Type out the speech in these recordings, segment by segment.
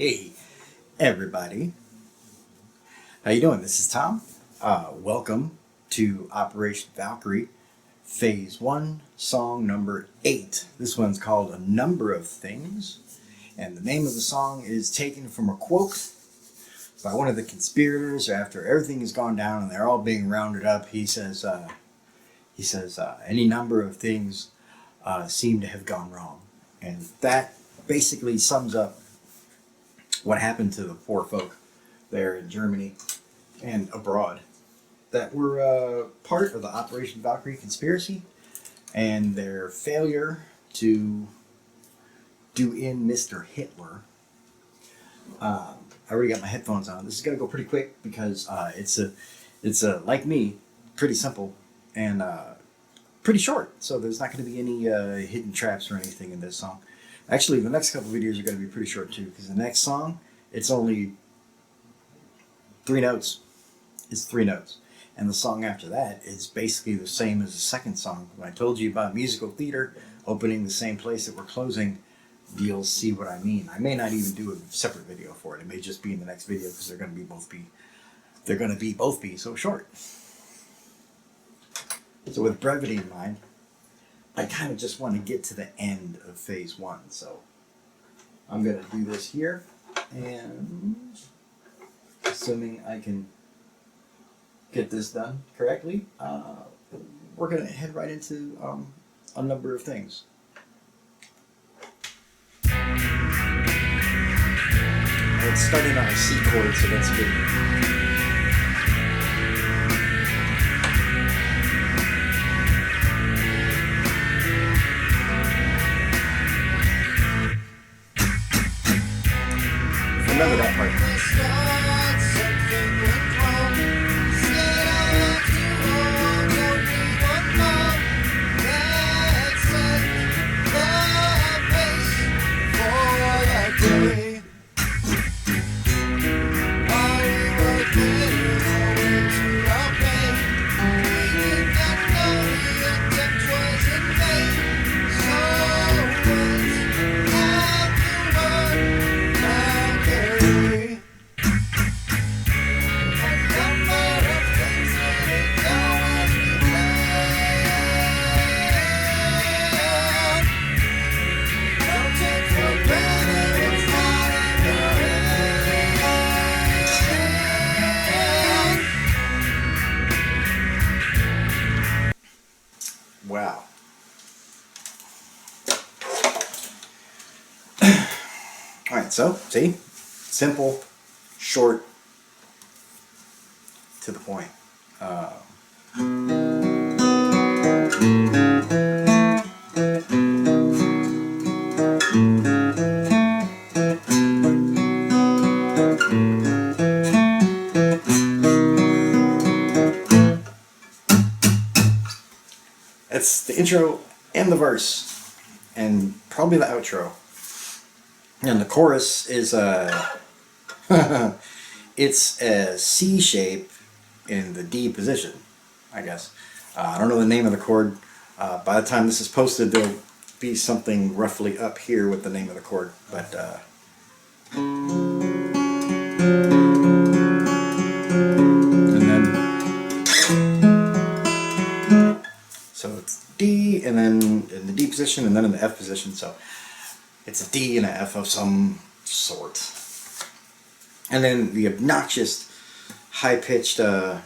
Hey, everybody. How you doing? This is Tom. Welcome to Operation Valkyrie, Phase 1, Song number 8. This one's called A Number of Things, and the name of the song is taken from a quote by one of the conspirators. After everything has gone down and they're all being rounded up, he says, any number of things seem to have gone wrong. And that basically sums up what happened to the poor folk there in Germany and abroad that were part of the Operation Valkyrie conspiracy and their failure to do in Mr. Hitler. I already got my headphones on. This is going to go pretty quick because it's like me, pretty simple and pretty short. So there's not going to be any hidden traps or anything in this song. Actually, the next couple videos are going to be pretty short too, because the next song, it's only 3 notes. It's 3 notes. And the song after that is basically the same as the second song. When I told you about musical theater opening the same place that we're closing, you'll see what I mean. I may not even do a separate video for it. It may just be in the next video because they're going to both be so short. So with brevity in mind, I kind of just want to get to the end of phase 1. So I'm going to do this here, and assuming I can get this done correctly, we're going to head right into a number of things. It's starting on a C chord, so that's good. Remember that part. Wow. Alright, so, see? Simple, short, to the point. That's the intro and the verse, and probably the outro. And the chorus is it's a C shape in the D position, I guess. I don't know the name of the chord. By the time this is posted, there'll be something roughly up here with the name of the chord. But and then so it's D, and then in the D position, and then in the F position. So it's a D and an F of some sort. And then the obnoxious, high-pitched so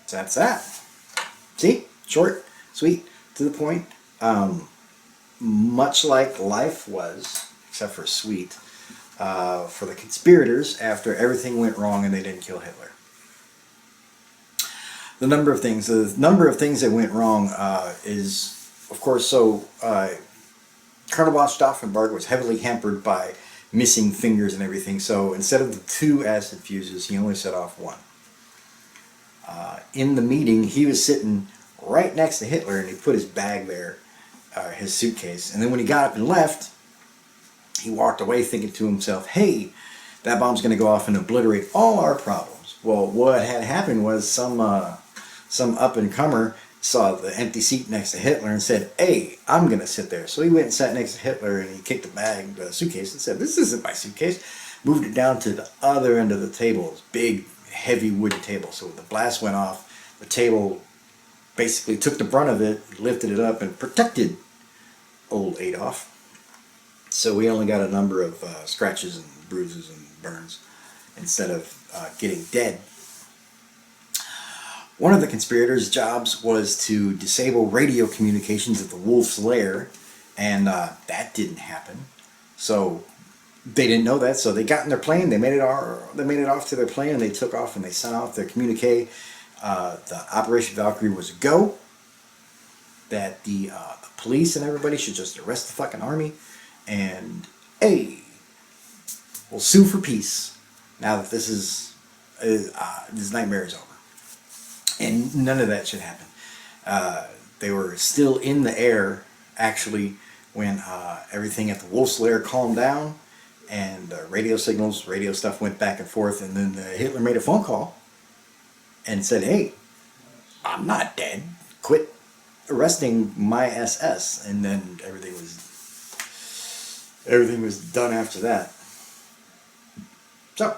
that's that. See? Short, sweet, to the point. Much like life was, except for sweet, for the conspirators after everything went wrong and they didn't kill Hitler. The number of things that went wrong is, of course, so Colonel von Stauffenberg was heavily hampered by missing fingers and everything, so instead of the 2 acid fuses, he only set off 1. In the meeting, he was sitting right next to Hitler, and he put his bag there, his suitcase, and then when he got up and left, he walked away thinking to himself, hey, that bomb's going to go off and obliterate all our problems. Well, what had happened was some up and comer saw the empty seat next to Hitler and said, "Hey, I'm gonna sit there." So he went and sat next to Hitler, and he kicked the suitcase, and said, "This isn't my suitcase." Moved it down to the other end of the table, this big, heavy wooden table. So when the blast went off, the table basically took the brunt of it, lifted it up, and protected old Adolf. So we only got a number of scratches and bruises and burns instead of getting dead. One of the conspirators' jobs was to disable radio communications at the Wolf's Lair, and that didn't happen. So they didn't know that, so they got in their plane. They made it off to their plane, and they took off and they sent out their communique. The Operation Valkyrie was a go. That the police and everybody should just arrest the fucking army, and hey, we'll sue for peace. Now that this nightmare is over. And none of that should happen. They were still in the air, actually, when everything at the Wolf's Lair calmed down, and radio signals, radio stuff went back and forth, and then Hitler made a phone call and said, "Hey, I'm not dead. Quit arresting my SS." And then everything was done after that. So, a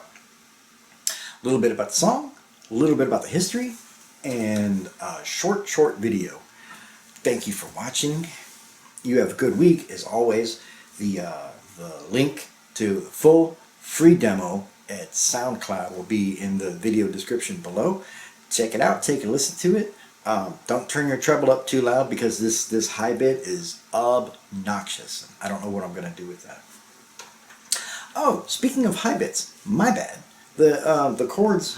little bit about the song, a little bit about the history, and a short video. Thank you for watching. You have a good week. As always, the link to the full free demo at SoundCloud will be in the video description below. Check it out. Take a listen to it. Don't turn your treble up too loud, because this high bit is obnoxious. I don't know what I'm going to do with that. Oh, speaking of high bits, my bad. The chords,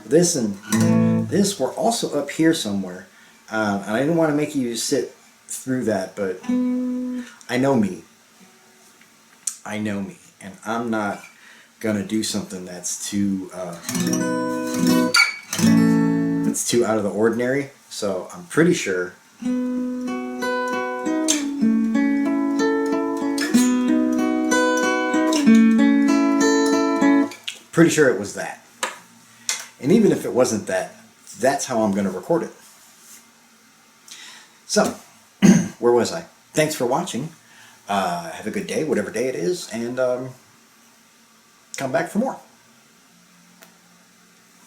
this and this, were also up here somewhere, and I didn't want to make you sit through that, but I know me, and I'm not gonna do something that's too out of the ordinary. So I'm pretty sure it was that. And even if it wasn't that, that's how I'm going to record it. So, where was I? Thanks for watching. Have a good day, whatever day it is, and come back for more.